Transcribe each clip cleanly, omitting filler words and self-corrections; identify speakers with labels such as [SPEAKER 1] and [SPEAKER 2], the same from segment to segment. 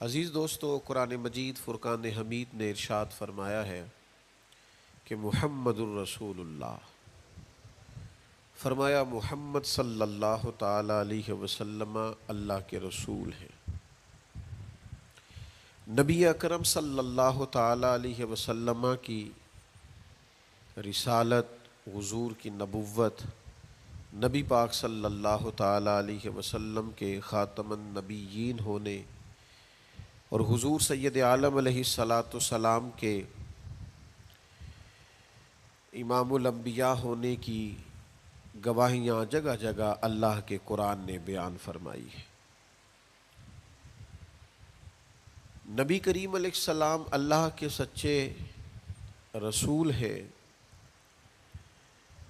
[SPEAKER 1] عزیز دوستو، قرآن مجید فرقان حمید نے ارشاد فرمایا ہے کہ محمد الرسول اللہ، فرمایا محمد صلی اللہ تعالی علیہ وسلم اللہ کے رسول ہیں۔ نبی اکرم صلی اللہ تعالی علیہ وسلم کی رسالت، حضور کی نبوت، نبی پاک صلی اللہ تعالی علیہ وسلم کے خاتم النبیین ہونے اور حضور سید عالم علیہ السلام کے امام الانبیاء ہونے کی گواہیاں جگہ جگہ اللہ کے قرآن نے بیان فرمائی ہے۔ نبی کریم علیہ السلام اللہ کے سچے رسول ہیں،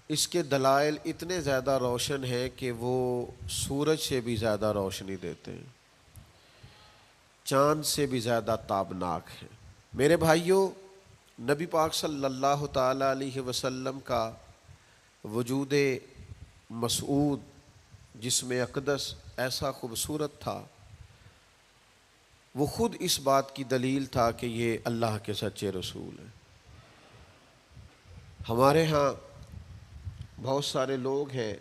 [SPEAKER 1] اس کے دلائل اتنے زیادہ روشن ہیں کہ وہ سورج سے بھی زیادہ روشنی دیتے ہیں، چاند سے بھی زیادہ تابناک ہیں۔ میرے بھائیوں، نبی پاک صلی اللہ تعالی علیہ وسلم کا وجود مسعود جسم اقدس ایسا خوبصورت تھا، وہ خود اس بات کی دلیل تھا کہ یہ اللہ کے سچے رسول ہیں۔ ہمارے ہاں بہت سارے لوگ ہیں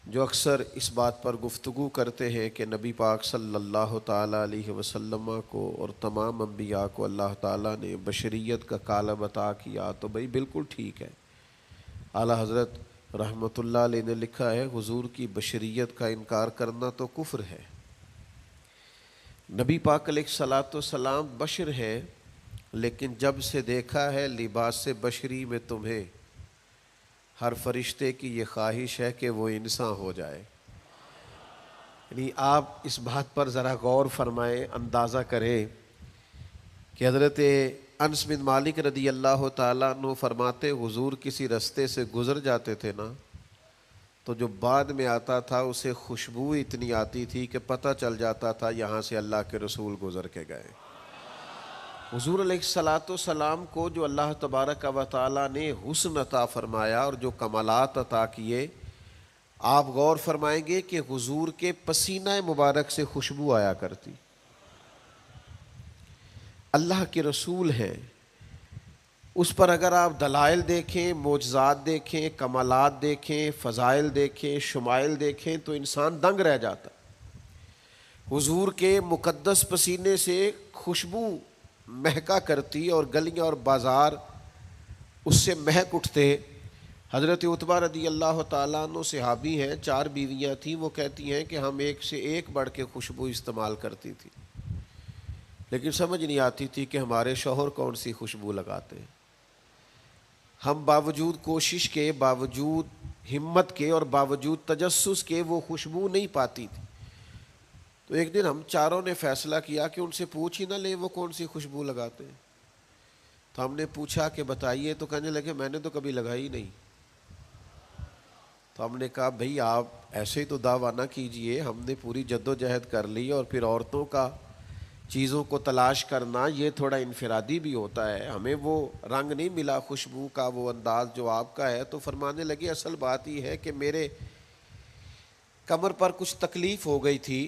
[SPEAKER 1] جو اکثر اس بات پر گفتگو کرتے ہیں کہ نبی پاک صلی اللہ تعالی علیہ وسلم کو اور تمام انبیاء کو اللہ تعالیٰ نے بشریت کا کالب عطا کیا، تو بھئی بالکل ٹھیک ہے۔ اعلیٰ حضرت رحمۃ اللہ علیہ نے لکھا ہے، حضور کی بشریت کا انکار کرنا تو کفر ہے۔ نبی پاک علیہ الصلاۃ والسلام بشر ہے، لیکن جب سے دیکھا ہے لباس بشری میں تمہیں، ہر فرشتے کی یہ خواہش ہے کہ وہ انسان ہو جائے۔ یعنی آپ اس بات پر ذرا غور فرمائیں، اندازہ کریں کہ حضرت انس بن مالک رضی اللہ تعالیٰ عنہ فرماتے، حضور کسی رستے سے گزر جاتے تھے نا، تو جو بعد میں آتا تھا اسے خوشبو اتنی آتی تھی کہ پتہ چل جاتا تھا یہاں سے اللہ کے رسول گزر کے گئے۔ حضور علیہ الصلاۃ والسلام کو جو اللہ تبارک و تعالیٰ نے حسن عطا فرمایا اور جو کمالات عطا کیے، آپ غور فرمائیں گے کہ حضور کے پسینہ مبارک سے خوشبو آیا کرتی۔ اللہ کے رسول ہیں، اس پر اگر آپ دلائل دیکھیں، معجزات دیکھیں، کمالات دیکھیں، فضائل دیکھیں، شمائل دیکھیں تو انسان دنگ رہ جاتا۔ حضور کے مقدس پسینے سے خوشبو مہکا کرتی اور گلیاں اور بازار اس سے مہک اٹھتے۔ حضرت عتبہ رضی اللہ تعالیٰ عنہ صحابی ہیں، 4 بیویاں تھیں، وہ کہتی ہیں کہ ہم ایک سے ایک بڑھ کے خوشبو استعمال کرتی تھی، لیکن سمجھ نہیں آتی تھی کہ ہمارے شوہر کون سی خوشبو لگاتے ہیں۔ ہم باوجود کوشش کے، باوجود ہمت کے اور باوجود تجسس کے وہ خوشبو نہیں پاتی تھی۔ تو ایک دن ہم چاروں نے فیصلہ کیا کہ ان سے پوچھ ہی نہ لیں وہ کون سی خوشبو لگاتے ہیں۔ تو ہم نے پوچھا کہ بتائیے، تو کہنے لگے میں نے تو کبھی لگائی نہیں۔ تو ہم نے کہا بھئی آپ ایسے ہی تو دعویٰ نہ کیجئے، ہم نے پوری جد و جہد کر لی، اور پھر عورتوں کا چیزوں کو تلاش کرنا یہ تھوڑا انفرادی بھی ہوتا ہے، ہمیں وہ رنگ نہیں ملا خوشبو کا، وہ انداز جو آپ کا ہے۔ تو فرمانے لگے اصل بات یہ ہے کہ میرے کمر پر کچھ تکلیف ہو گئی تھی،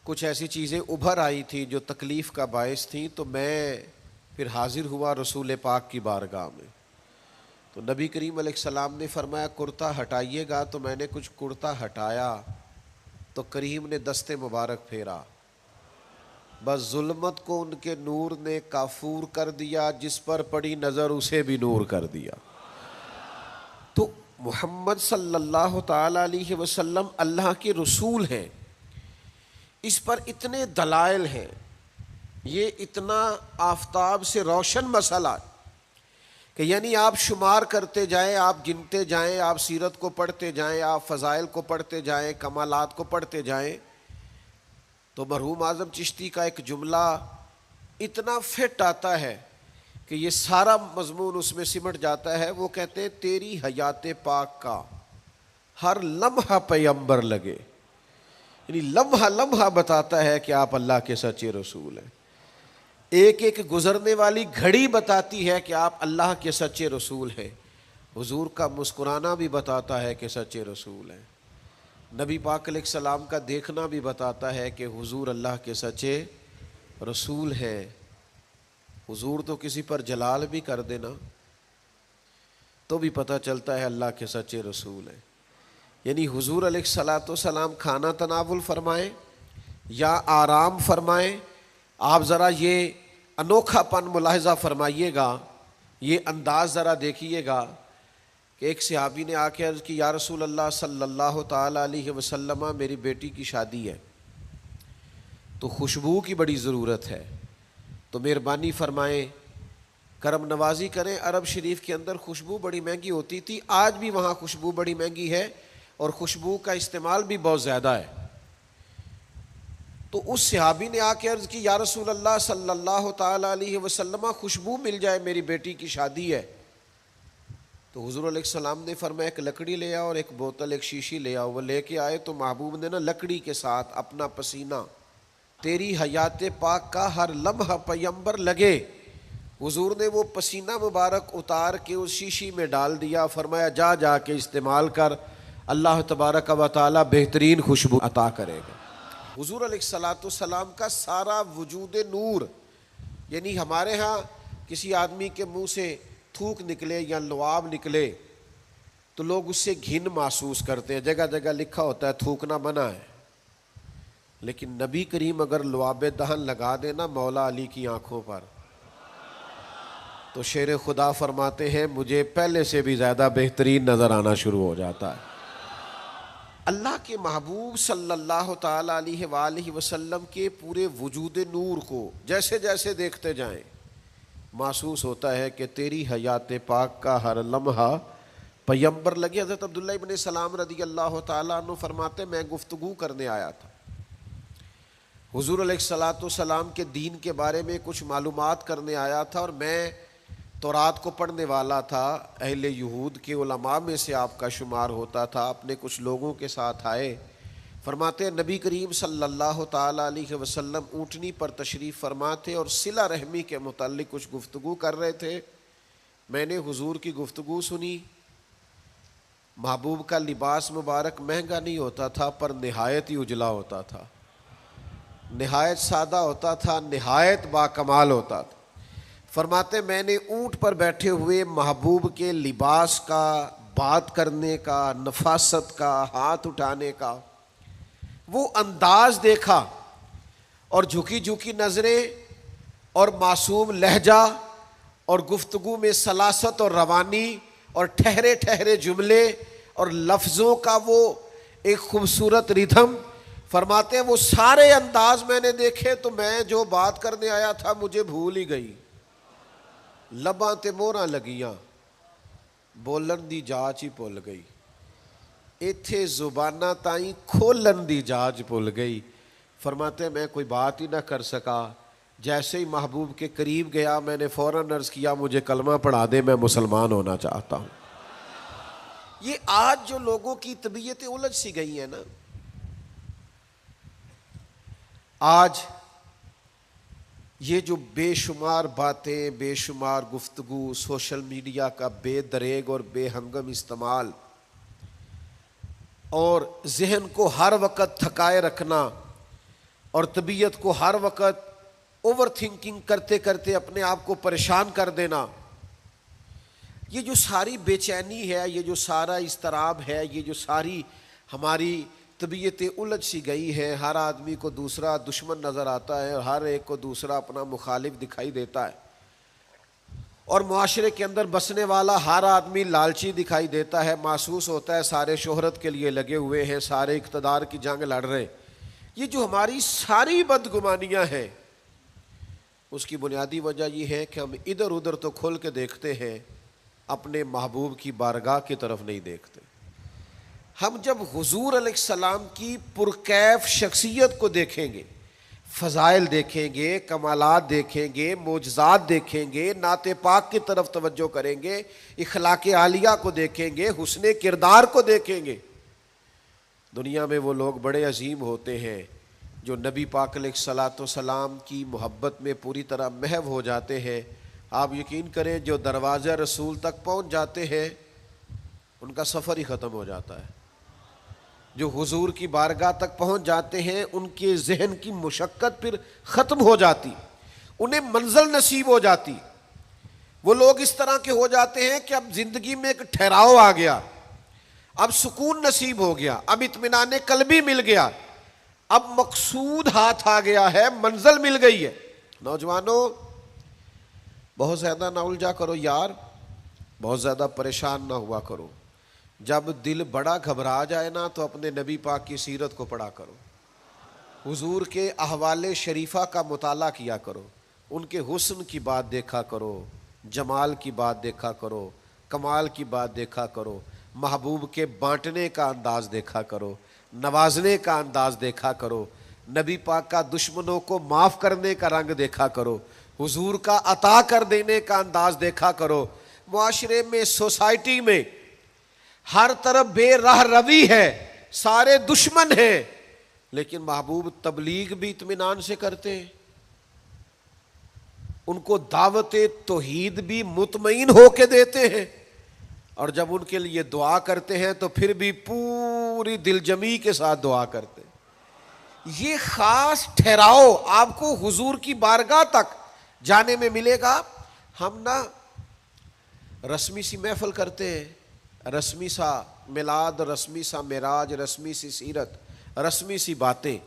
[SPEAKER 1] کچھ ایسی چیزیں ابھر آئی تھی جو تکلیف کا باعث تھیں، تو میں پھر حاضر ہوا رسول پاک کی بارگاہ میں۔ تو نبی کریم علیہ السلام نے فرمایا کرتا ہٹائیے گا، تو میں نے کچھ کرتا ہٹایا تو کریم نے دست مبارک پھیرا، بس ظلمت کو ان کے نور نے کافور کر دیا، جس پر پڑی نظر اسے بھی نور کر دیا۔ تو محمد صلی اللہ تعالی علیہ وسلم اللہ کے رسول ہیں، اس پر اتنے دلائل ہیں، یہ اتنا آفتاب سے روشن مسئلہ کہ یعنی آپ شمار کرتے جائیں، آپ گنتے جائیں، آپ سیرت کو پڑھتے جائیں، آپ فضائل کو پڑھتے جائیں، کمالات کو پڑھتے جائیں، تو مرحوم اعظم چشتی کا ایک جملہ اتنا فٹ آتا ہے کہ یہ سارا مضمون اس میں سمٹ جاتا ہے۔ وہ کہتے ہیں تیری حیات پاک کا ہر لمحہ پیغمبر لگے، یعنی لمحہ لمحہ بتاتا ہے کہ آپ اللہ کے سچے رسول ہیں۔ ایک ایک گزرنے والی گھڑی بتاتی ہے کہ آپ اللہ کے سچے رسول ہیں۔ حضور کا مسکرانا بھی بتاتا ہے کہ سچے رسول ہیں۔ نبی پاک علیہ السلام کا دیکھنا بھی بتاتا ہے کہ حضور اللہ کے سچے رسول ہے. حضور تو کسی پر جلال بھی کر دینا تو بھی پتہ چلتا ہے اللہ کے سچے رسول ہیں. یعنی حضور علیہ الصلاۃ والسلام کھانا تناول فرمائیں یا آرام فرمائیں، آپ ذرا یہ انوکھا پن ملاحظہ فرمائیے گا، یہ انداز ذرا دیکھیے گا کہ ایک صحابی نے آ کے عرض کی یا رسول اللہ صلی اللہ تعالیٰ علیہ وسلم میری بیٹی کی شادی ہے تو خوشبو کی بڑی ضرورت ہے، تو مہربانی فرمائیں کرم نوازی کریں. عرب شریف کے اندر خوشبو بڑی مہنگی ہوتی تھی، آج بھی وہاں خوشبو بڑی مہنگی ہے اور خوشبو کا استعمال بھی بہت زیادہ ہے. تو اس صحابی نے آ کے عرض کی یا رسول اللہ صلی اللہ تعالیٰ علیہ وسلم خوشبو مل جائے میری بیٹی کی شادی ہے. تو حضور علیہ السلام نے فرمایا ایک لکڑی لے آؤ اور ایک بوتل ایک شیشی لے آؤ. وہ لے کے آئے تو محبوب نے نا لکڑی کے ساتھ اپنا پسینہ تیری حیات پاک کا ہر لمحہ پیمبر لگے، حضور نے وہ پسینہ مبارک اتار کے اس شیشی میں ڈال دیا. فرمایا جا جا کے استعمال کر، اللہ تبارک و تعالی بہترین خوشبو عطا کرے گا. حضور علیہ الصلاۃ والسلام کا سارا وجود نور. یعنی ہمارے ہاں کسی آدمی کے منہ سے تھوک نکلے یا لعاب نکلے تو لوگ اس سے گھن محسوس کرتے ہیں، جگہ جگہ لکھا ہوتا ہے تھوکنا منع ہے. لیکن نبی کریم اگر لعاب دہن لگا دینا مولا علی کی آنکھوں پر تو شیر خدا فرماتے ہیں مجھے پہلے سے بھی زیادہ بہترین نظر آنا شروع ہو جاتا ہے. اللہ کے محبوب صلی اللہ تعالیٰ علیہ وآلہ وسلم کے پورے وجود نور کو جیسے جیسے دیکھتے جائیں محسوس ہوتا ہے کہ تیری حیات پاک کا ہر لمحہ پیمبر لگے. حضرت عبداللہ ابن سلام رضی اللہ تعالیٰ عنہ فرماتے میں گفتگو کرنے آیا تھا، حضور علیہ الصلاۃ والسلام کے دین کے بارے میں کچھ معلومات کرنے آیا تھا، اور میں تورات کو پڑھنے والا تھا، اہل یہود کے علماء میں سے آپ کا شمار ہوتا تھا. اپنے کچھ لوگوں کے ساتھ آئے، فرماتے ہیں نبی کریم صلی اللہ تعالیٰ علیہ وسلم اونٹنی پر تشریف فرما تھے اور صلہ رحمی کے متعلق کچھ گفتگو کر رہے تھے. میں نے حضور کی گفتگو سنی. محبوب کا لباس مبارک مہنگا نہیں ہوتا تھا پر نہایت ہی اجلا ہوتا تھا، نہایت سادہ ہوتا تھا، نہایت باکمال ہوتا تھا. فرماتے میں نے اونٹ پر بیٹھے ہوئے محبوب کے لباس کا، بات کرنے کا، نفاست کا، ہاتھ اٹھانے کا وہ انداز دیکھا، اور جھکی جھکی نظریں اور معصوم لہجہ اور گفتگو میں سلاست اور روانی اور ٹھہرے ٹھہرے جملے اور لفظوں کا وہ ایک خوبصورت ریدھم. فرماتے ہیں وہ سارے انداز میں نے دیکھے تو میں جو بات کرنے آیا تھا مجھے بھول ہی گئی. لباں تے موہراں لگیاں بولن دی جاچ ہی بھول گئی، ایتھے زباناں تائیں کھولن دی جاچ بھول گئی. فرماتے ہیں میں کوئی بات ہی نہ کر سکا. جیسے ہی محبوب کے قریب گیا میں نے فوراً عرض کیا مجھے کلمہ پڑھا دے، میں مسلمان ہونا چاہتا ہوں. یہ آج جو لوگوں کی طبیعتیں الجھ سی گئی ہیں نا، آج یہ جو بے شمار باتیں، بے شمار گفتگو، سوشل میڈیا کا بے دریغ اور بے ہنگم استعمال اور ذہن کو ہر وقت تھکائے رکھنا اور طبیعت کو ہر وقت اوور تھنکنگ کرتے کرتے اپنے آپ کو پریشان کر دینا، یہ جو ساری بے چینی ہے، یہ جو سارا اضطراب ہے، یہ جو ساری ہماری طبیعتیں الجھ سی گئی ہیں. ہر آدمی کو دوسرا دشمن نظر آتا ہے اور ہر ایک کو دوسرا اپنا مخالف دکھائی دیتا ہے، اور معاشرے کے اندر بسنے والا ہر آدمی لالچی دکھائی دیتا ہے. محسوس ہوتا ہے سارے شہرت کے لیے لگے ہوئے ہیں، سارے اقتدار کی جنگ لڑ رہے. یہ جو ہماری ساری بدگمانیاں ہیں اس کی بنیادی وجہ یہ ہے کہ ہم ادھر ادھر تو کھل کے دیکھتے ہیں، اپنے محبوب کی بارگاہ کی طرف نہیں دیکھتے. ہم جب حضور علیہ السلام کی پرکیف شخصیت کو دیکھیں گے، فضائل دیکھیں گے، کمالات دیکھیں گے، معجزات دیکھیں گے، نعت پاک کی طرف توجہ کریں گے، اخلاق عالیہ کو دیکھیں گے، حسن کردار کو دیکھیں گے. دنیا میں وہ لوگ بڑے عظیم ہوتے ہیں جو نبی پاک علیہ الصلاۃ والسلام کی محبت میں پوری طرح محو ہو جاتے ہیں. آپ یقین کریں جو دروازہ رسول تک پہنچ جاتے ہیں ان کا سفر ہی ختم ہو جاتا ہے. جو حضور کی بارگاہ تک پہنچ جاتے ہیں ان کے ذہن کی مشقت پھر ختم ہو جاتی، انہیں منزل نصیب ہو جاتی. وہ لوگ اس طرح کے ہو جاتے ہیں کہ اب زندگی میں ایک ٹھہراؤ آ گیا، اب سکون نصیب ہو گیا، اب اطمینان قلبی مل گیا، اب مقصود ہاتھ آ گیا ہے، منزل مل گئی ہے. نوجوانوں بہت زیادہ نہ الجھا کرو یار، بہت زیادہ پریشان نہ ہوا کرو. جب دل بڑا گھبرا جائے نا تو اپنے نبی پاک کی سیرت کو پڑھا کرو، حضور کے احوال شریفہ کا مطالعہ کیا کرو، ان کے حسن کی بات دیکھا کرو، جمال کی بات دیکھا کرو، کمال کی بات دیکھا کرو، محبوب کے بانٹنے کا انداز دیکھا کرو، نوازنے کا انداز دیکھا کرو، نبی پاک کا دشمنوں کو معاف کرنے کا رنگ دیکھا کرو، حضور کا عطا کر دینے کا انداز دیکھا کرو. معاشرے میں، سوسائٹی میں ہر طرف بے راہ روی ہے، سارے دشمن ہیں، لیکن محبوب تبلیغ بھی اطمینان سے کرتے ہیں، ان کو دعوت توحید بھی مطمئن ہو کے دیتے ہیں، اور جب ان کے لیے دعا کرتے ہیں تو پھر بھی پوری دل جمی کے ساتھ دعا کرتے ہیں. یہ خاص ٹھہراؤ آپ کو حضور کی بارگاہ تک جانے میں ملے گا. ہم نا رسمی سی محفل کرتے ہیں، رسمی سا میلاد، رسمی سا معراج، رسمی سی سیرت، رسمی سی باتیں.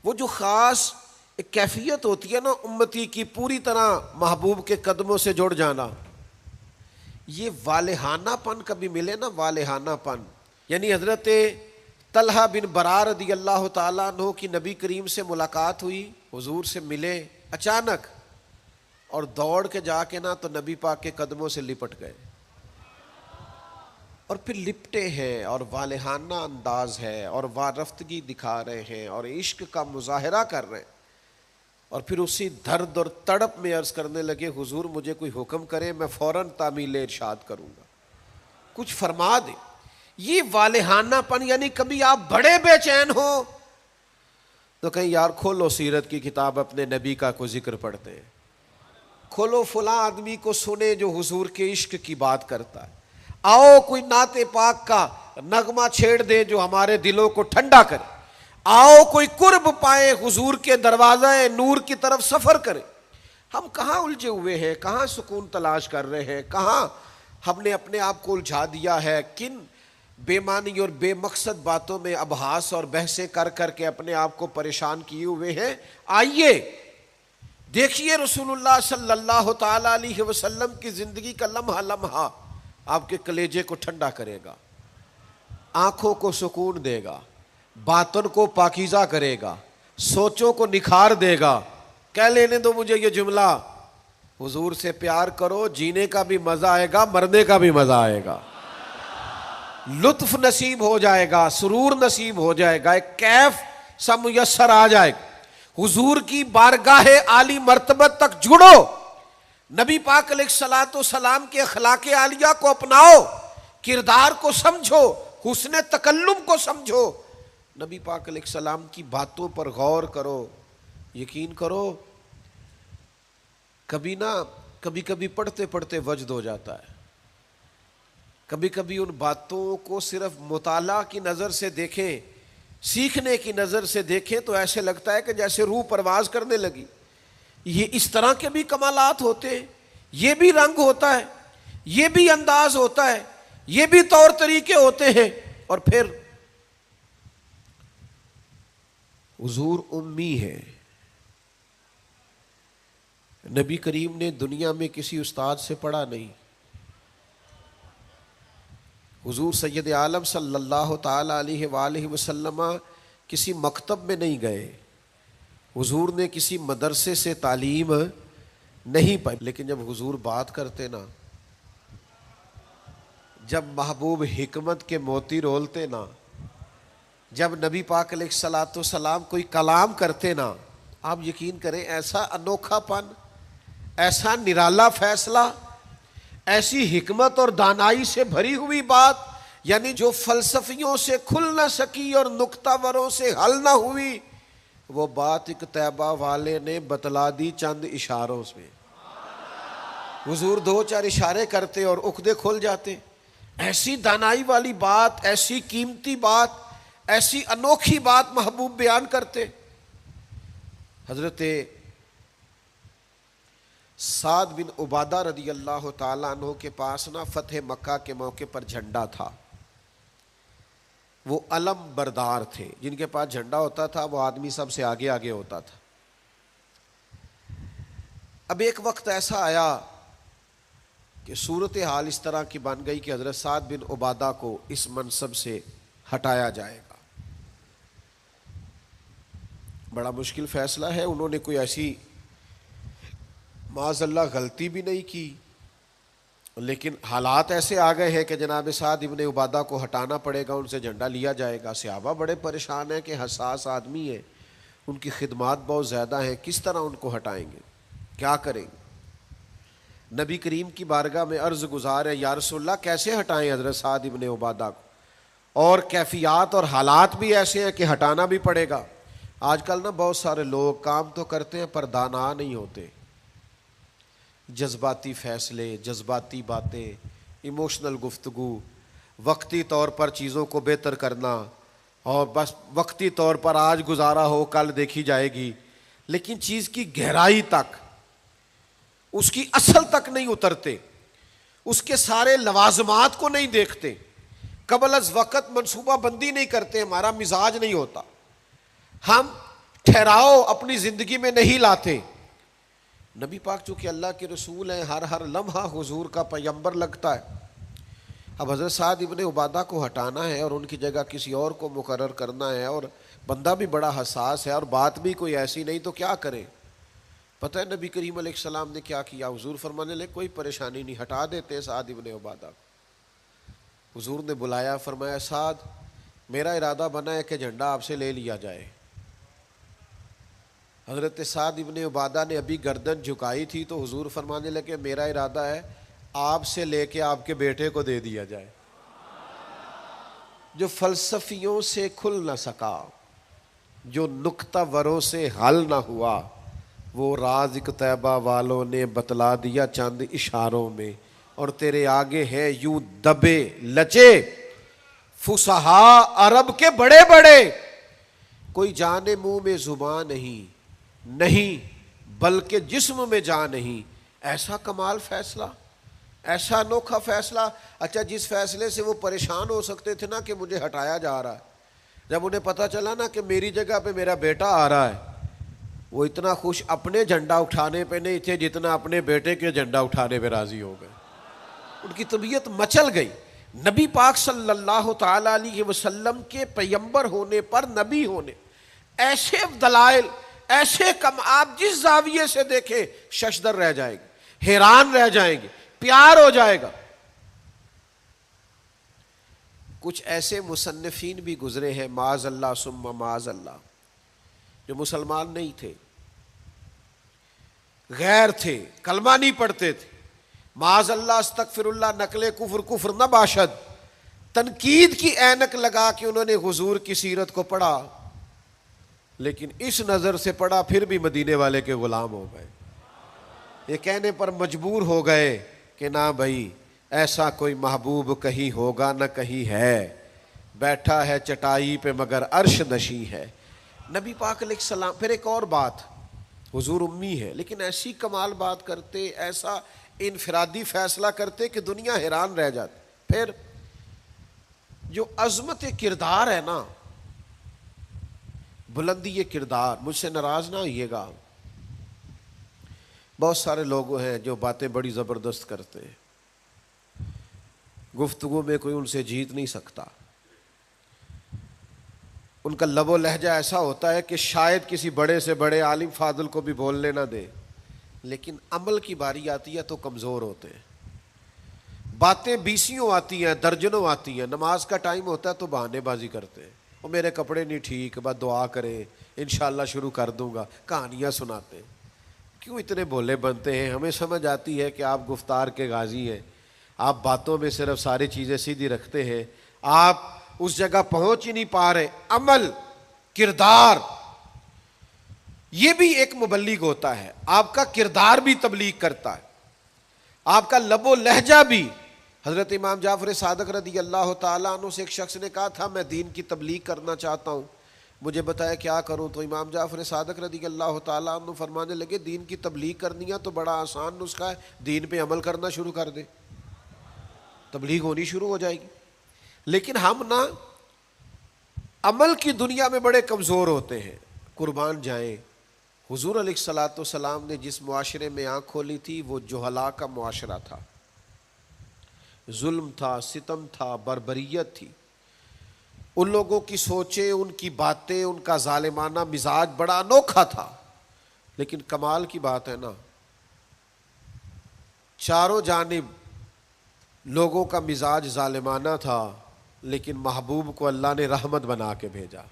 [SPEAKER 1] وہ جو خاص ایک کیفیت ہوتی ہے نا امتی کی پوری طرح محبوب کے قدموں سے جڑ جانا، یہ والہانہ پن کبھی ملے نا، والہانہ پن. یعنی حضرت طلحہ بن برا رضی اللہ تعالیٰ عنہ کی نبی کریم سے ملاقات ہوئی، حضور سے ملے اچانک، اور دوڑ کے جا کے نا تو نبی پاک کے قدموں سے لپٹ گئے، اور پھر لپٹے ہیں اور والہانہ انداز ہے اور وارفتگی دکھا رہے ہیں اور عشق کا مظاہرہ کر رہے ہیں، اور پھر اسی درد اور تڑپ میں عرض کرنے لگے حضور مجھے کوئی حکم کرے، میں فوراً تعمیل ارشاد کروں گا، کچھ فرما دیں. یہ والہانہ پن، یعنی کبھی آپ بڑے بے چین ہو تو کہیں یار کھولو سیرت کی کتاب، اپنے نبی کا کوئی ذکر پڑھتے ہیں، کھولو فلاں آدمی کو سنے جو حضور کے عشق کی بات کرتا ہے، آؤ کوئی نعت پاک کا نغمہ چھیڑ دے جو ہمارے دلوں کو ٹھنڈا کرے، آؤ کوئی قرب پائے حضور کے دروازہ نور کی طرف سفر کرے. ہم کہاں الجھے ہوئے ہیں، کہاں سکون تلاش کر رہے ہیں، کہاں ہم نے اپنے آپ کو الجھا دیا ہے، کن بے معنی اور بے مقصد باتوں میں ابحاث اور بحثیں کر کر کے اپنے آپ کو پریشان کیے ہوئے ہیں. آئیے دیکھیے رسول اللہ صلی اللہ تعالی علیہ وسلم کی زندگی کا لمحہ لمحہ آپ کے کلیجے کو ٹھنڈا کرے گا، آنکھوں کو سکون دے گا، باطن کو پاکیزہ کرے گا، سوچوں کو نکھار دے گا. کہہ لینے دو مجھے یہ جملہ، حضور سے پیار کرو، جینے کا بھی مزہ آئے گا، مرنے کا بھی مزہ آئے گا، لطف نصیب ہو جائے گا، سرور نصیب ہو جائے گا، ایک کیف سا میسر آ جائے گا. حضور کی بارگاہ عالی مرتبت تک جڑو، نبی پاک علیہ الصلوۃ والسلام کے اخلاق عالیہ کو اپناؤ، کردار کو سمجھو، حسن تکلم کو سمجھو، نبی پاک علیہ السلام کی باتوں پر غور کرو. یقین کرو کبھی کبھی پڑھتے پڑھتے وجد ہو جاتا ہے، کبھی کبھی ان باتوں کو صرف مطالعہ کی نظر سے دیکھیں، سیکھنے کی نظر سے دیکھیں تو ایسے لگتا ہے کہ جیسے روح پرواز کرنے لگی. یہ اس طرح کے بھی کمالات ہوتے ہیں، یہ بھی رنگ ہوتا ہے، یہ بھی انداز ہوتا ہے، یہ بھی طور طریقے ہوتے ہیں. اور پھر حضور امی ہے، نبی کریم نے دنیا میں کسی استاد سے پڑھا نہیں، حضور سید عالم صلی اللہ تعالی علیہ وآلہ وسلم کسی مکتب میں نہیں گئے، حضور نے کسی مدرسے سے تعلیم نہیں پائی. لیکن جب حضور بات کرتے نا، جب محبوب حکمت کے موتی رولتے نا، جب نبی پاک علیہ الصلوۃ والسلام کوئی کلام کرتے نا، آپ یقین کریں ایسا انوکھا پن، ایسا نرالا فیصلہ، ایسی حکمت اور دانائی سے بھری ہوئی بات، یعنی جو فلسفیوں سے کھل نہ سکی اور نکتہ وروں سے حل نہ ہوئی، وہ بات ایک طیبہ والے نے بتلا دی چند اشاروں سے. حضور دو چار اشارے کرتے اور عقدے کھل جاتے. ایسی دانائی والی بات، ایسی قیمتی بات، ایسی انوکھی بات محبوب بیان کرتے. حضرت سعد بن عبادہ رضی اللہ تعالیٰ عنہ کے پاس نا فتح مکہ کے موقع پر جھنڈا تھا. وہ علم بردار تھے، جن کے پاس جھنڈا ہوتا تھا وہ آدمی سب سے آگے آگے ہوتا تھا. اب ایک وقت ایسا آیا کہ صورتحال اس طرح کی بن گئی کہ حضرت سعد بن عبادہ کو اس منصب سے ہٹایا جائے گا. بڑا مشکل فیصلہ ہے. انہوں نے کوئی ایسی معاذ اللہ غلطی بھی نہیں کی، لیکن حالات ایسے آ گئے ہیں کہ جناب سعد ابن عبادہ کو ہٹانا پڑے گا، ان سے جھنڈا لیا جائے گا. صحابہ بڑے پریشان ہیں کہ حساس آدمی ہے، ان کی خدمات بہت زیادہ ہیں، کس طرح ان کو ہٹائیں گے، کیا کریں گے. نبی کریم کی بارگاہ میں عرض گزار ہے، یا رسول اللہ کیسے ہٹائیں حضرت سعد ابن عبادہ کو، اور کیفیات اور حالات بھی ایسے ہیں کہ ہٹانا بھی پڑے گا. آج کل نا بہت سارے لوگ کام تو کرتے ہیں پر دانا نہیں ہوتے. جذباتی فیصلے، جذباتی باتیں، ایموشنل گفتگو، وقتی طور پر چیزوں کو بہتر کرنا، اور بس وقتی طور پر آج گزارا ہو کل دیکھی جائے گی، لیکن چیز کی گہرائی تک، اس کی اصل تک نہیں اترتے، اس کے سارے لوازمات کو نہیں دیکھتے، قبل از وقت منصوبہ بندی نہیں کرتے. ہمارا مزاج نہیں ہوتا، ہم ٹھہراؤ اپنی زندگی میں نہیں لاتے. نبی پاک چونکہ اللہ کے رسول ہیں، ہر لمحہ حضور کا پیغمبر لگتا ہے. اب حضرت سعد ابن عبادہ کو ہٹانا ہے اور ان کی جگہ کسی اور کو مقرر کرنا ہے، اور بندہ بھی بڑا حساس ہے اور بات بھی کوئی ایسی نہیں، تو کیا کریں. پتہ ہے نبی کریم علیہ السلام نے کیا کیا؟ حضور فرمانے لگے کوئی پریشانی نہیں، ہٹا دیتے سعد ابن عبادہ کو. حضور نے بلایا، فرمایا سعد میرا ارادہ بنا ہے کہ جھنڈا آپ سے لے لیا جائے. حضرت سعد ابن عبادہ نے ابھی گردن جھکائی تھی تو حضور فرمانے لگے میرا ارادہ ہے آپ سے لے کے آپ کے بیٹے کو دے دیا جائے. جو فلسفیوں سے کھل نہ سکا، جو نکتہ وروں سے حل نہ ہوا، وہ راز ایک طیبہ والوں نے بتلا دیا چند اشاروں میں. اور تیرے آگے ہے یوں دبے لچے فصحا عرب کے بڑے بڑے، کوئی جانے منہ میں زبان نہیں بلکہ جسم میں جان نہیں. ایسا کمال فیصلہ، ایسا انوکھا فیصلہ. اچھا جس فیصلے سے وہ پریشان ہو سکتے تھے نا کہ مجھے ہٹایا جا رہا ہے، جب انہیں پتہ چلا نا کہ میری جگہ پہ میرا بیٹا آ رہا ہے، وہ اتنا خوش اپنے جھنڈا اٹھانے پہ نہیں تھے جتنا اپنے بیٹے کے جھنڈا اٹھانے پہ راضی ہو گئے. ان کی طبیعت مچل گئی. نبی پاک صلی اللہ تعالی علیہ وسلم کے پیغمبر ہونے پر، نبی ہونے، ایسے دلائل، ایسے کم، آپ جس زاویے سے دیکھیں ششدر رہ جائے گی، حیران رہ جائیں گے، پیار ہو جائے گا. کچھ ایسے مصنفین بھی گزرے ہیں معاذ اللہ ثم معاذ اللہ، جو مسلمان نہیں تھے، غیر تھے، کلمہ نہیں پڑھتے تھے، معاذ اللہ استغفر اللہ، نقل کفر نہ باشد، تنقید کی اینک لگا کے انہوں نے حضور کی سیرت کو پڑھا، لیکن اس نظر سے پڑھا پھر بھی مدینے والے کے غلام ہو گئے. یہ کہنے پر مجبور ہو گئے کہ نہ بھائی ایسا کوئی محبوب کہیں ہوگا نہ کہیں ہے، بیٹھا ہے چٹائی پہ مگر عرش نشیں ہے. نبی پاک علیہ السلام. پھر ایک اور بات، حضور امی ہے لیکن ایسی کمال بات کرتے، ایسا انفرادی فیصلہ کرتے کہ دنیا حیران رہ جاتی. پھر جو عظمت کردار ہے نا، بلندی یہ کردار، مجھ سے ناراض نہ ہوئیے گا، بہت سارے لوگ ہیں جو باتیں بڑی زبردست کرتے ہیں، گفتگو میں کوئی ان سے جیت نہیں سکتا. ان کا لب و لہجہ ایسا ہوتا ہے کہ شاید کسی بڑے سے بڑے عالم فاضل کو بھی بولنے نہ دے، لیکن عمل کی باری آتی ہے تو کمزور ہوتے ہیں. باتیں بیسیوں آتی ہیں، درجنوں آتی ہیں، نماز کا ٹائم ہوتا ہے تو بہانے بازی کرتے ہیں، وہ میرے کپڑے نہیں ٹھیک، بس دعا کریں انشاءاللہ شروع کر دوں گا، کہانیاں سناتے ہیں. کیوں اتنے بھولے بنتے ہیں؟ ہمیں سمجھ آتی ہے کہ آپ گفتار کے غازی ہیں، آپ باتوں میں صرف ساری چیزیں سیدھی رکھتے ہیں، آپ اس جگہ پہنچ ہی نہیں پا رہے. عمل، کردار، یہ بھی ایک مبلغ ہوتا ہے. آپ کا کردار بھی تبلیغ کرتا ہے، آپ کا لب و لہجہ بھی. حضرت امام جعفر صادق رضی اللہ تعالیٰ عنہ سے ایک شخص نے کہا تھا میں دین کی تبلیغ کرنا چاہتا ہوں، مجھے بتایا کیا کروں؟ تو امام جعفر صادق رضی اللہ تعالیٰ عنہ فرمانے لگے دین کی تبلیغ کرنی ہے تو بڑا آسان نسخہ ہے، دین پہ عمل کرنا شروع کر دے، تبلیغ ہونی شروع ہو جائے گی۔ لیکن ہم نا عمل کی دنیا میں بڑے کمزور ہوتے ہیں، قربان جائیں۔ حضور علیہ الصلوۃ والسلام نے جس معاشرے میں آنکھ کھولی تھی وہ جہلاء کا معاشرہ تھا، ظلم تھا، ستم تھا، بربریت تھی۔ ان لوگوں کی سوچیں، ان کی باتیں، ان کا ظالمانہ مزاج بڑا انوکھا تھا۔ لیکن کمال کی بات ہے نا، چاروں جانب لوگوں کا مزاج ظالمانہ تھا، لیکن محبوب کو اللہ نے رحمت بنا کے بھیجا۔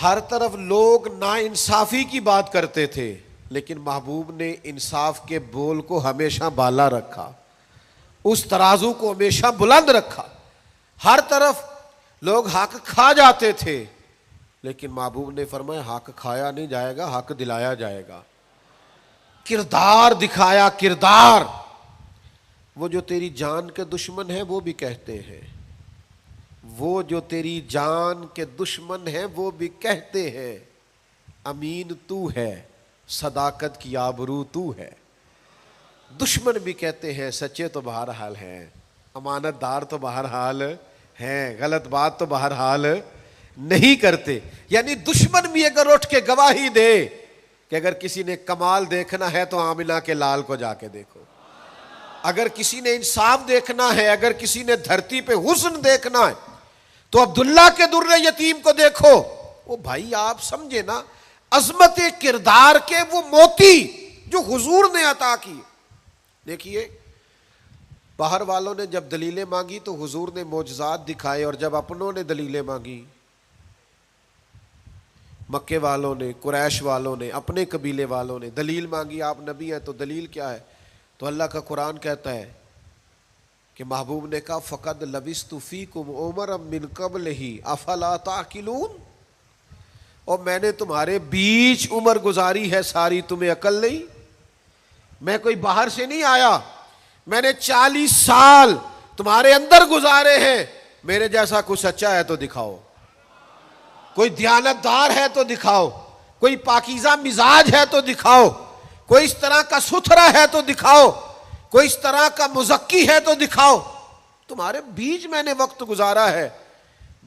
[SPEAKER 1] ہر طرف لوگ ناانصافی کی بات کرتے تھے، لیکن محبوب نے انصاف کے بول کو ہمیشہ بالا رکھا، اس ترازو کو ہمیشہ بلند رکھا۔ ہر طرف لوگ حق کھا جاتے تھے، لیکن محبوب نے فرمایا حق کھایا نہیں جائے گا، حق دلایا جائے گا۔ کردار دکھایا، کردار۔ وہ جو تیری جان کے دشمن ہیں وہ بھی کہتے ہیں، وہ جو تیری جان کے دشمن ہیں وہ بھی کہتے ہیں امین تو ہے، صداقت کی آبرو تو ہے۔ دشمن بھی کہتے ہیں سچے تو بہرحال ہیں، امانت دار تو بہرحال ہیں، غلط بات تو بہرحال نہیں کرتے۔ یعنی دشمن بھی اگر اٹھ کے گواہی دے کہ اگر کسی نے کمال دیکھنا ہے تو آمنہ کے لال کو جا کے دیکھو، اگر کسی نے انصاف دیکھنا ہے، اگر کسی نے دھرتی پہ حسن دیکھنا ہے تو عبداللہ کے در یتیم کو دیکھو۔ وہ بھائی آپ سمجھے نا عظمت کردار کے وہ موتی جو حضور نے عطا کی۔ دیکھیے باہر والوں نے جب دلیلیں مانگی تو حضور نے معجزات دکھائے، اور جب اپنوں نے دلیلیں مانگی، مکے والوں نے، قریش والوں نے، اپنے قبیلے والوں نے دلیل مانگی، آپ نبی ہیں تو دلیل کیا ہے؟ تو اللہ کا قرآن کہتا ہے کہ محبوب نے کہا فَقَدْ لَبِثْتُ فِيكُمْ عُمَرًا مِّن قَبْلِهِ أَفَلَا تَعْقِلُونَ، اور میں نے تمہارے بیچ عمر گزاری ہے ساری، تمہیں عقل نہیں؟ میں کوئی باہر سے نہیں آیا، میں نے 40 سال تمہارے اندر گزارے ہیں، میرے جیسا کوئی سچا ہے تو دکھاؤ، کوئی دیانتدار ہے تو دکھاؤ، کوئی پاکیزہ مزاج ہے تو دکھاؤ، کوئی اس طرح کا ستھرا ہے تو دکھاؤ، کوئی اس طرح کا مزکی ہے تو دکھاؤ۔ تمہارے بیچ میں نے وقت گزارا ہے۔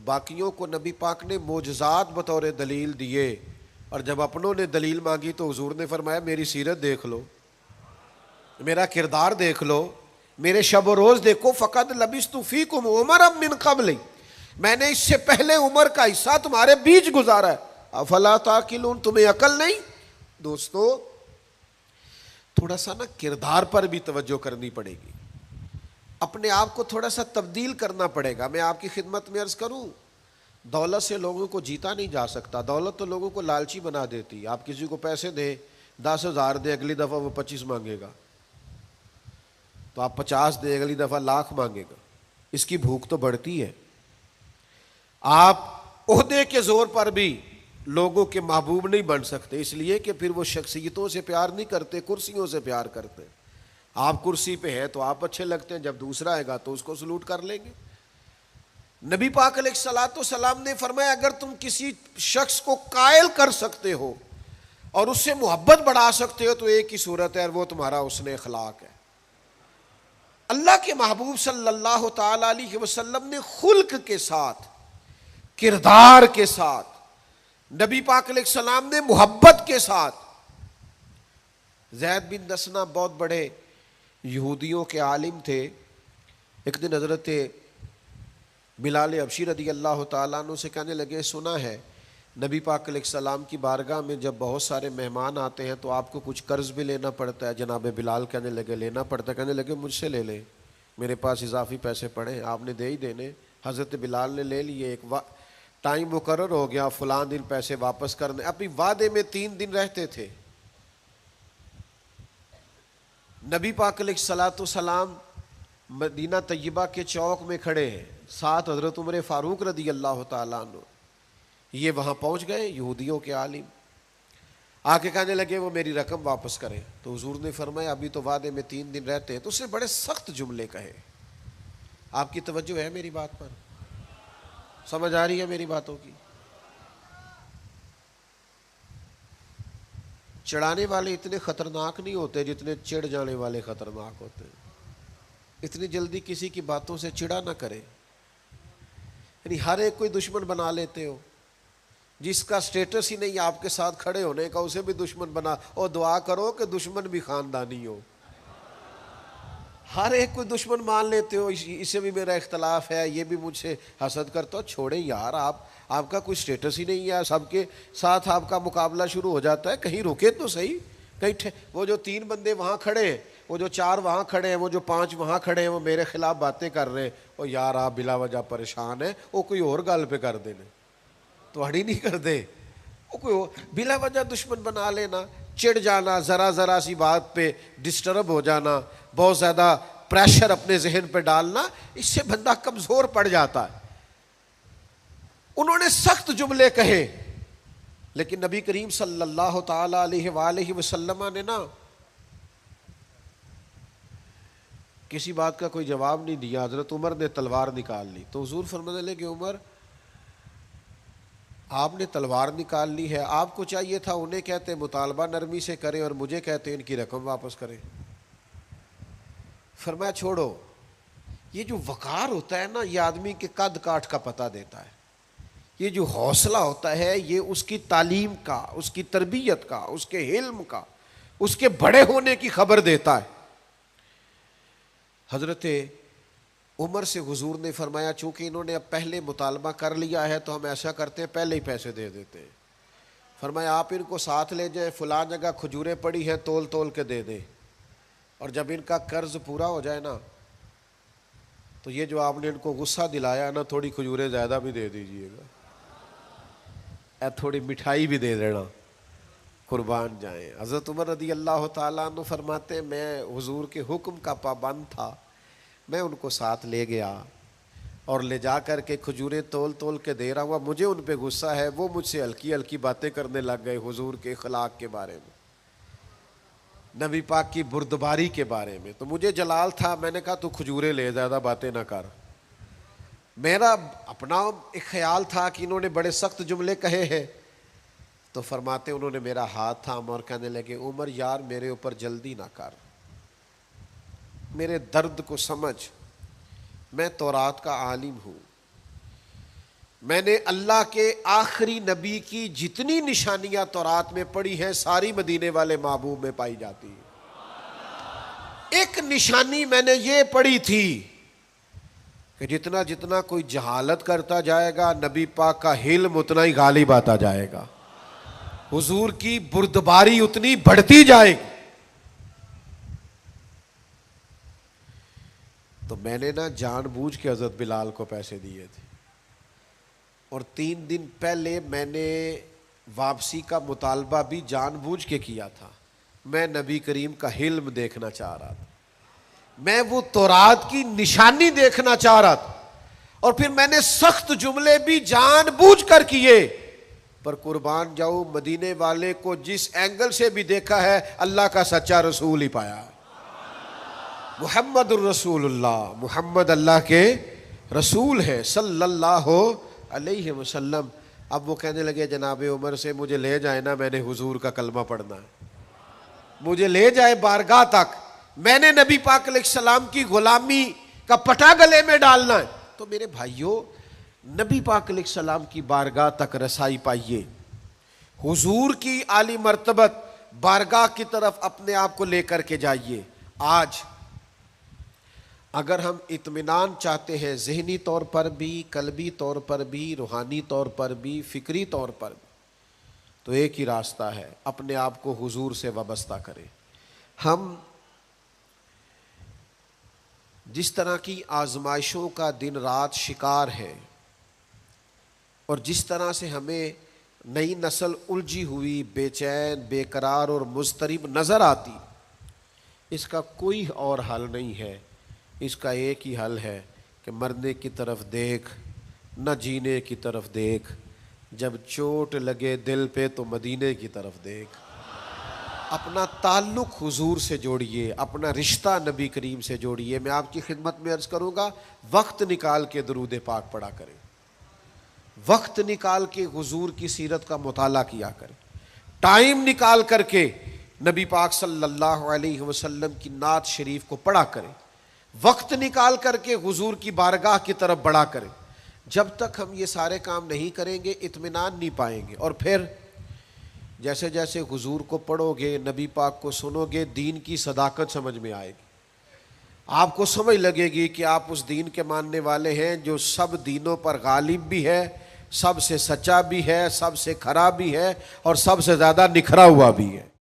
[SPEAKER 1] باقیوں کو نبی پاک نے معجزات بطور دلیل دیے، اور جب اپنوں نے دلیل مانگی تو حضور نے فرمایا میری سیرت دیکھ لو، میرا کردار دیکھ لو، میرے شب و روز دیکھو۔ فقط لبثت فیکم عمرا من قبل، میں نے اس سے پہلے عمر کا حصہ تمہارے بیچ گزارا ہے، افلا تعقلون، تمہیں عقل نہیں؟ دوستو تھوڑا سا نا کردار پر بھی توجہ کرنی پڑے گی، اپنے آپ کو تھوڑا سا تبدیل کرنا پڑے گا۔ میں آپ کی خدمت میں عرض کروں، دولت سے لوگوں کو جیتا نہیں جا سکتا، دولت تو لوگوں کو لالچی بنا دیتی۔ آپ کسی کو پیسے دیں، 10,000 دیں، اگلی دفعہ وہ 25 مانگے گا، تو آپ 50 دیں، اگلی دفعہ 1,00,000 مانگے گا، اس کی بھوک تو بڑھتی ہے۔ آپ عہدے کے زور پر بھی لوگوں کے محبوب نہیں بن سکتے، اس لیے کہ پھر وہ شخصیتوں سے پیار نہیں کرتے، کرسیوں سے پیار کرتے۔ آپ کرسی پہ ہیں تو آپ اچھے لگتے ہیں، جب دوسرا آئے گا تو اس کو سلوٹ کر لیں گے۔ نبی پاک علیہ الصلوۃ والسلام نے فرمایا اگر تم کسی شخص کو قائل کر سکتے ہو اور اس سے محبت بڑھا سکتے ہو تو ایک ہی صورت ہے، اور وہ تمہارا حسن اخلاق ہے۔ اللہ کے محبوب صلی اللہ تعالی علیہ وسلم نے خلق کے ساتھ، کردار کے ساتھ، نبی پاک علیہ السلام نے محبت کے ساتھ، زید بن دسنہ بہت بڑے یہودیوں کے عالم تھے۔ ایک دن حضرت بلال حبشی رضی اللہ تعالیٰ عنہ سے کہنے لگے سنا ہے نبی پاک علیہ السلام کی بارگاہ میں جب بہت سارے مہمان آتے ہیں تو آپ کو کچھ قرض بھی لینا پڑتا ہے۔ جناب بلال کہنے لگے لینا پڑتا ہے، کہنے لگے مجھ سے لے لیں، میرے پاس اضافی پیسے پڑے ہیں، آپ نے دے ہی دینے۔ حضرت بلال نے لے لیے، ایک ٹائم مقرر ہو گیا، فلاں دن پیسے واپس کرنے، اپنی وعدے میں 3 دن رہتے تھے۔ نبی پاک علیہ الصلوۃ والسلام مدینہ طیبہ کے چوک میں کھڑے ہیں، ساتھ حضرت عمر فاروق رضی اللہ تعالیٰ عنہ، یہ وہاں پہنچ گئے یہودیوں کے عالم۔ آ کے کہنے لگے وہ میری رقم واپس کریں. تو حضور نے فرمایا ابھی تو وعدے میں 3 دن رہتے ہیں. تو اس نے بڑے سخت جملے کہے. آپ کی توجہ ہے میری بات پر؟ سمجھ آ رہی ہے میری باتوں کی؟ چڑھانے والے اتنے خطرناک نہیں ہوتے جتنے چڑھ جانے والے خطرناک ہوتے ہیں. اتنی جلدی کسی کی باتوں سے چڑا نہ کرے. یعنی ہر ایک کوئی دشمن بنا لیتے ہو. جس کا سٹیٹس ہی نہیں آپ کے ساتھ کھڑے ہونے کا اسے بھی دشمن بنا، اور دعا کرو کہ دشمن بھی خاندانی ہو. ہر ایک کوئی دشمن مان لیتے ہو، اسے بھی میرا اختلاف ہے، یہ بھی مجھ سے حسد کرتا ہو. چھوڑیں یار، آپ کا کوئی سٹیٹس ہی نہیں ہے، سب کے ساتھ آپ کا مقابلہ شروع ہو جاتا ہے. کہیں رکے تو صحیح. کہیں وہ جو 3 بندے وہاں کھڑے ہیں، وہ جو 4 وہاں کھڑے ہیں، وہ جو 5 وہاں کھڑے ہیں، وہ میرے خلاف باتیں کر رہے ہیں. اور یار آپ بلا وجہ پریشان ہیں، وہ کوئی اور گل پہ کر دینے تو ہڑی نہیں کر دے. وہ کوئی بلا وجہ دشمن بنا لینا، چڑ جانا، ذرا سی بات پہ ڈسٹرب ہو جانا، بہت زیادہ پریشر اپنے ذہن پہ ڈالنا، اس سے بندہ کمزور پڑ جاتا ہے. انہوں نے سخت جملے کہے، لیکن نبی کریم صلی اللہ تعالی علیہ وآلہ وسلم نے نا کسی بات کا کوئی جواب نہیں دیا. حضرت عمر نے تلوار نکال لی. تو حضور فرمانے لگے کہ عمر آپ نے تلوار نکال لی ہے، آپ کو چاہیے تھا انہیں کہتے مطالبہ نرمی سے کریں اور مجھے کہتے ان کی رقم واپس کریں. فرمایا چھوڑو. یہ جو وقار ہوتا ہے نا، یہ آدمی کے قد کاٹ کا پتہ دیتا ہے. یہ جو حوصلہ ہوتا ہے یہ اس کی تعلیم کا، اس کی تربیت کا، اس کے علم کا، اس کے بڑے ہونے کی خبر دیتا ہے. حضرت عمر سے حضور نے فرمایا چونکہ انہوں نے اب پہلے مطالبہ کر لیا ہے تو ہم ایسا کرتے ہیں پہلے ہی پیسے دے دیتے ہیں. فرمایا آپ ان کو ساتھ لے جائیں، فلاں جگہ کھجوریں پڑی ہیں، تول تول کے دے دیں، اور جب ان کا قرض پورا ہو جائے نا تو یہ جو آپ نے ان کو غصہ دلایا نا، تھوڑی کھجوریں زیادہ بھی دے دیجئے گا، تھوڑی مٹھائی بھی دے دینا، قربان جائیں. حضرت عمر رضی اللہ تعالیٰ عنہ فرماتے ہیں میں حضور کے حکم کا پابند تھا، میں ان کو ساتھ لے گیا اور لے جا کر کے کھجوریں تول تول کے دے رہا ہوا. مجھے ان پہ غصہ ہے، وہ مجھ سے ہلکی ہلکی باتیں کرنے لگ گئے حضور کے اخلاق کے بارے میں، نبی پاک کی بردباری کے بارے میں. تو مجھے جلال تھا، میں نے کہا تو کھجوریں لے، زیادہ باتیں نہ کر. میرا اپنا ایک خیال تھا کہ انہوں نے بڑے سخت جملے کہے ہیں. تو فرماتے انہوں نے میرا ہاتھ تھاما اور کہنے لگے عمر یار میرے اوپر جلدی نہ کر، میرے درد کو سمجھ، میں تورات کا عالم ہوں، میں نے اللہ کے آخری نبی کی جتنی نشانیاں تورات میں پڑھی ہیں ساری مدینے والے محبوب میں پائی جاتی ہیں. ایک نشانی میں نے یہ پڑھی تھی کہ جتنا جتنا کوئی جہالت کرتا جائے گا نبی پاک کا علم اتنا ہی غالب آتا جائے گا، حضور کی بردباری اتنی بڑھتی جائے گی. تو میں نے نا جان بوجھ کے حضرت بلال کو پیسے دیے تھے، اور 3 دن پہلے میں نے واپسی کا مطالبہ بھی جان بوجھ کے کیا تھا. میں نبی کریم کا علم دیکھنا چاہ رہا تھا، میں وہ تورات کی نشانی دیکھنا چاہ رہا تھا، اور پھر میں نے سخت جملے بھی جان بوجھ کر کیے. پر قربان جاؤ مدینے والے کو جس اینگل سے بھی دیکھا ہے اللہ کا سچا رسول ہی پایا ہے. محمد الرسول اللہ، محمد اللہ کے رسول ہے صلی اللہ علیہ وسلم. اب وہ کہنے لگے جناب عمر سے مجھے لے جائے نا، میں نے حضور کا کلمہ پڑھنا ہے، مجھے لے جائے بارگاہ تک، میں نے نبی پاک علیہ السلام کی غلامی کا پٹا گلے میں ڈالنا ہے. تو میرے بھائیوں نبی پاک علیہ السلام کی بارگاہ تک رسائی پائیے، حضور کی عالی مرتبت بارگاہ کی طرف اپنے آپ کو لے کر کے جائیے. آج اگر ہم اطمینان چاہتے ہیں ذہنی طور پر بھی، قلبی طور پر بھی، روحانی طور پر بھی، فکری طور پر بھی، تو ایک ہی راستہ ہے، اپنے آپ کو حضور سے وابستہ کریں. ہم جس طرح کی آزمائشوں کا دن رات شکار ہے، اور جس طرح سے ہمیں نئی نسل الجھی ہوئی، بے چین، بے قرار اور مضطرب نظر آتی، اس کا کوئی اور حل نہیں ہے. اس کا ایک ہی حل ہے کہ مرنے کی طرف دیکھ، نہ جینے کی طرف دیکھ، جب چوٹ لگے دل پہ تو مدینے کی طرف دیکھ. اپنا تعلق حضور سے جوڑیے، اپنا رشتہ نبی کریم سے جوڑیے۔ میں آپ کی خدمت میں عرض کروں گا، وقت نکال کے درود پاک پڑھا کریں، وقت نکال کے حضور کی سیرت کا مطالعہ کیا کریں، ٹائم نکال کر کے نبی پاک صلی اللہ علیہ وسلم کی نعت شریف کو پڑھا کریں، وقت نکال کر کے حضور کی بارگاہ کی طرف بڑھا کریں۔ جب تک ہم یہ سارے کام نہیں کریں گے اطمینان نہیں پائیں گے، اور پھر جیسے جیسے حضور کو پڑھو گے، نبی پاک کو سنو گے، دین کی صداقت سمجھ میں آئے گی، آپ کو سمجھ لگے گی کہ آپ اس دین کے ماننے والے ہیں جو سب دینوں پر غالب بھی ہے، سب سے سچا بھی ہے، سب سے کھرا بھی ہے، اور سب سے زیادہ نکھرا ہوا بھی ہے۔